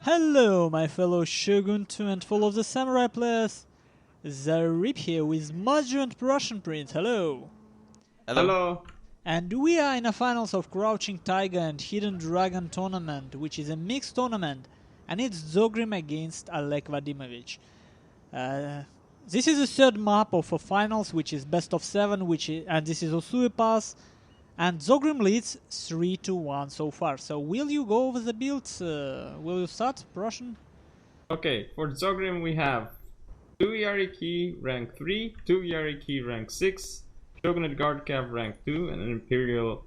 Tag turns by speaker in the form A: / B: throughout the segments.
A: Hello, my fellow Shogun 2 and full of the samurai players. Zaript here with Major and Prussian Prince. Hello.
B: Hello.
A: And we are in the finals of Crouching Tiger and Hidden Dragon tournament, which is a mixed tournament, and it's Dzogrim against Oleg Vadimovich. This is the third map of a finals, which is best of 7, and this is Usui Pass. And Dzogrim leads 3-1 so far. So will you go over the builds? Will you start, Prussian?
B: Okay, for Dzogrim we have 2 Yariki rank 3, 2 Yariki rank 6, Shogunate Guard Cav rank 2, and an Imperial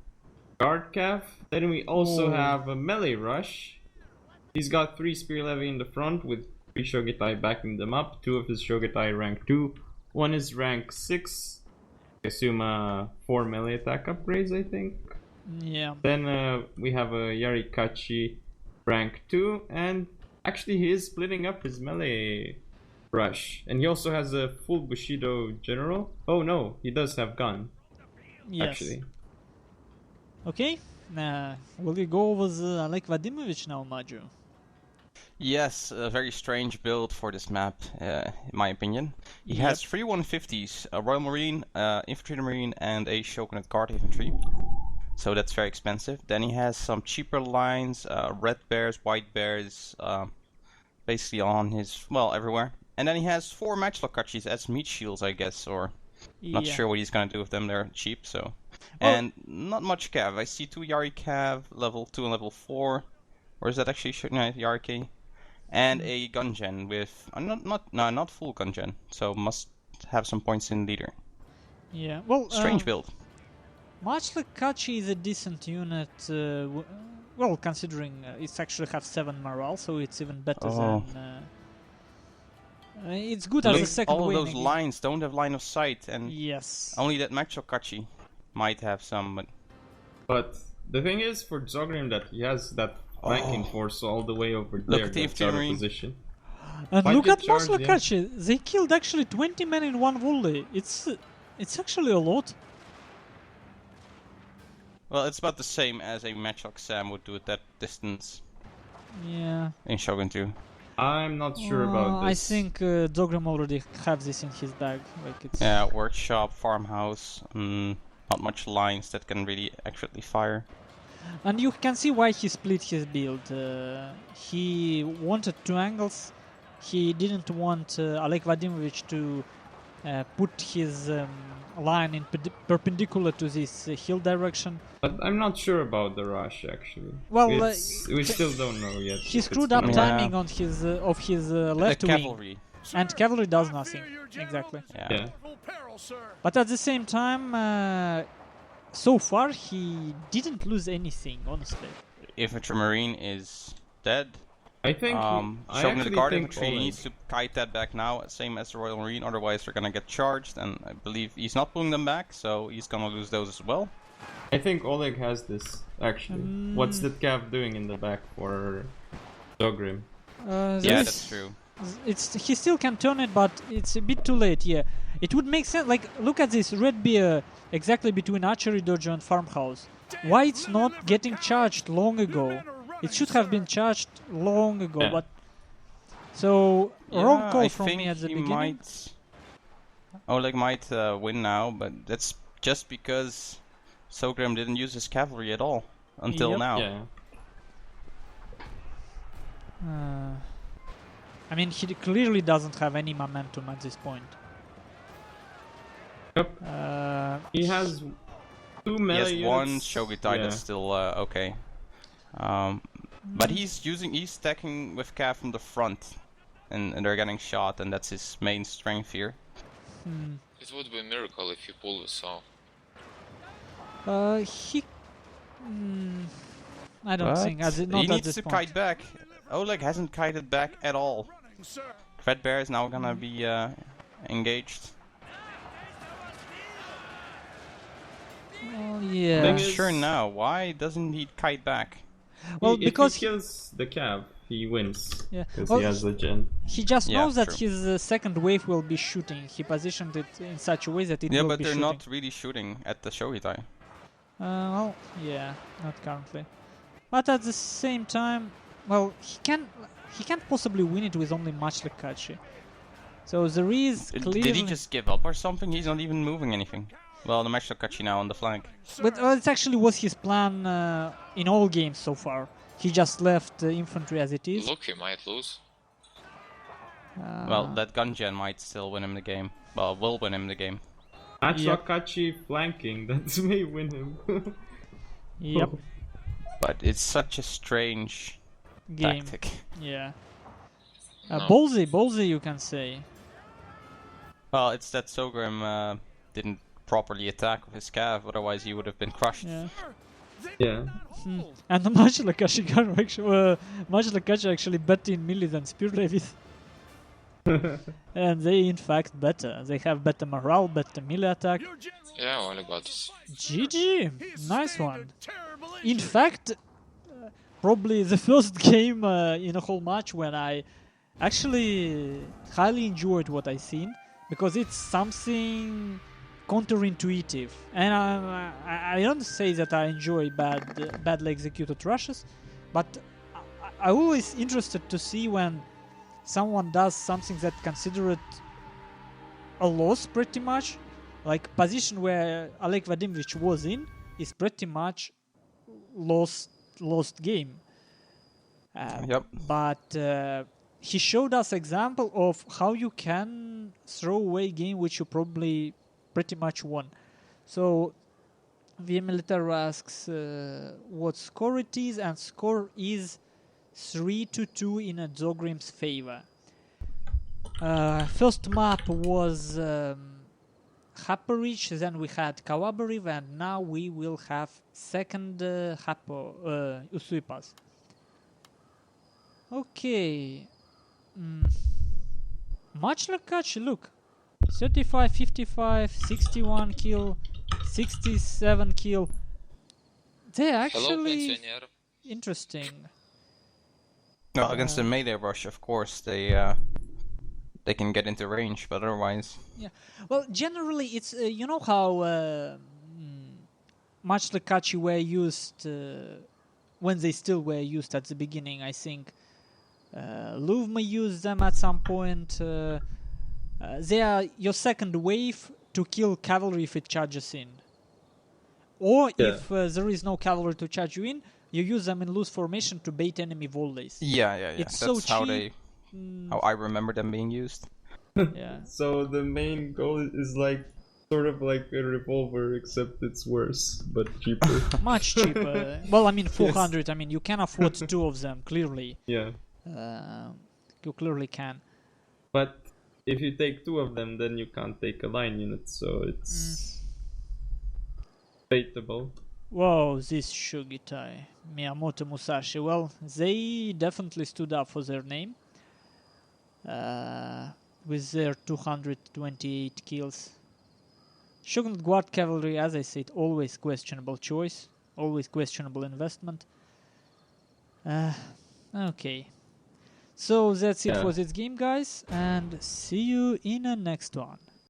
B: Guard Cav. Then we also have a melee rush. He's got 3 Spear Levy in the front with 3 Shogitai backing them up. 2 of his Shogitai rank 2, 1 is rank 6. I assume 4 melee attack upgrades, I think.
A: Yeah.
B: Then we have a Yarikachi rank 2, and actually he is splitting up his melee rush. And he also has a full Bushido general. Oh no, he does have gun.
A: Yes.
B: Actually.
A: Okay. Will you go over the Oleg Vadimovich now, Maju?
C: Yes, a very strange build for this map, in my opinion. He has 3 150s, a Royal Marine, Infantry Marine, and a Shogunate Guard Infantry. So that's very expensive. Then he has some cheaper lines, red bears, white bears, basically on his, well, everywhere. And then he has 4 matchlock kachis as meat shields, I guess, or not sure what he's gonna do with them, they're cheap, so. And not much cav. I see 2 Yari cav, level 2 and level 4. Or is that actually Yariki? And a gun gen with not full gun gen, so must have some points in leader.
A: Yeah, well,
C: strange build.
A: Matchlock Kachi is a decent unit. Well, considering it's actually have 7 morale, so it's even better than. It's good as a second
C: all
A: win.
C: All of those lines don't have line of sight, and
A: yes,
C: only that Matchlock Kachi might have some.
B: But the thing is, for Dzogrim, that he has that flanking force all the way over there.
C: Look at the
B: that's out of position.
A: And
B: Fight
A: look at
B: charge,
A: Matchlock Kachi. They killed actually 20 men in one volley. It's actually a lot.
C: Well, it's about the same as a Matchlock Sam would do at that distance.
A: Yeah.
C: In Shogun 2.
B: I'm not sure about this.
A: I think Dzogrim already have this in his bag. Like it's.
C: Yeah, workshop, farmhouse. Not much lines that can really accurately fire.
A: And you can see why he split his build. He wanted 2 angles. He didn't want Oleg Vadimovich to put his line in perpendicular to this hill direction.
B: But I'm not sure about the rush actually.
A: Well,
B: we still don't know yet.
A: He screwed up timing on his left wing.
C: Cavalry.
A: And cavalry does nothing. Exactly.
C: Yeah.
A: But at the same time, so far he didn't lose anything, honestly.
C: Infantry Marine is dead.
B: I think
C: Shogunate Guard Infantry needs to kite that back now, same as the Royal Marine, otherwise they're gonna get charged, and I believe he's not pulling them back, so he's gonna lose those as well.
B: I think Oleg has this, actually. What's that cav doing in the back for Dzogrim?
C: Yeah, that's true.
A: He still can turn it, but it's a bit too late, yeah. It would make sense, like, look at this red beer exactly between Archery Dojo and Farmhouse. Why it's not getting charged long ago? It should have been charged long ago, but... So, wrong call from me at the beginning.
C: Oleg might win now, but that's just because Dzogrim didn't use his cavalry at all, until now.
B: Yeah.
A: I mean, he clearly doesn't have any momentum at this point.
B: Yep. He has 2 melee
C: He has 1
B: units.
C: Shogitai that's still okay. But he's stacking with cav from the front, and they're getting shot, and that's his main strength here.
D: It would be a miracle if you pull this off.
A: I don't think.
C: He needs to kite back. Oleg hasn't kited back at all. Red Bear is now gonna be engaged.
A: Oh yeah.
C: I'm sure now. Why doesn't he kite back?
A: Well, because
B: if he kills the cav, he wins.
A: Yeah.
B: Because he has the gen.
A: He just knows that his second wave will be shooting. He positioned it in such a way that it will be shooting.
C: Yeah, but they're not really shooting at the Shogitai.
A: Well, yeah, not currently. But at the same time, well, he can... he can't possibly win it with only Machlekachi. So there is clearly...
C: Did he just give up or something? He's not even moving anything. Well, the Machlekachi now on the flank.
A: But it actually was his plan in all games so far. He just left infantry as it is.
D: Look, he might lose.
C: Well, that Gunjan might still win him the game. Well, will win him the game.
B: Machlekachi flanking, that may win him.
A: Yep.
C: But it's such a strange
A: Game.
C: tactic.
A: Yeah.
D: No.
A: Ballsy, you can say.
C: Well, it's that Dzogrim didn't properly attack with his cav, otherwise he would have been crushed.
A: Yeah.
B: Yeah.
A: And the Machlekachi actually better in melee than Spear Levies. And they in fact better. They have better morale, better melee attack.
D: Yeah, Oleg got this.
A: GG! Nice one. In fact, probably the first game in a whole match when I actually highly enjoyed what I seen, because it's something counterintuitive. And I don't say that I enjoy badly executed rushes, but I'm always interested to see when someone does something that considered a loss pretty much. Like position where Oleg Vadimovich was in is pretty much lost game.
C: Yep.
A: But he showed us example of how you can throw away game which you probably pretty much won. So VM Military asks what score it is, and score is 3-2 in a Dzogrim's favor. First map was Haporich, then we had Kawabariv, and now we will have second Usuipas. Okay. Machlekachi, look. 35, 55, 61 kill, 67 kill. They're
D: Hello,
A: actually
D: pensioner.
A: interesting.
C: Well, against the melee rush, of course, they can get into range, but otherwise...
A: Yeah. Well, generally, it's you know how Machlekachi were used when they still were used at the beginning. I think Luvma used them at some point. They are your second wave to kill cavalry if it charges in, or if there is no cavalry to charge you in, you use them in loose formation to bait enemy volleys.
C: Yeah.
A: It's
C: That's
A: so
C: how
A: cheap.
C: how I remember them being used.
A: Yeah.
B: So the main goal is like sort of like a revolver, except it's worse but cheaper.
A: Much cheaper. Well, I mean 400. I mean you can afford two of them clearly.
B: Yeah.
A: You clearly can.
B: But if you take two of them, then you can't take a line unit, so it's baitable.
A: Whoa, this Shugitai, Miyamoto Musashi. Well, they definitely stood up for their name. With their 228 kills. Shogun Guard Cavalry, as I said, always questionable choice. Always questionable investment. Okay. So that's it for this game, guys. And see you in the next one.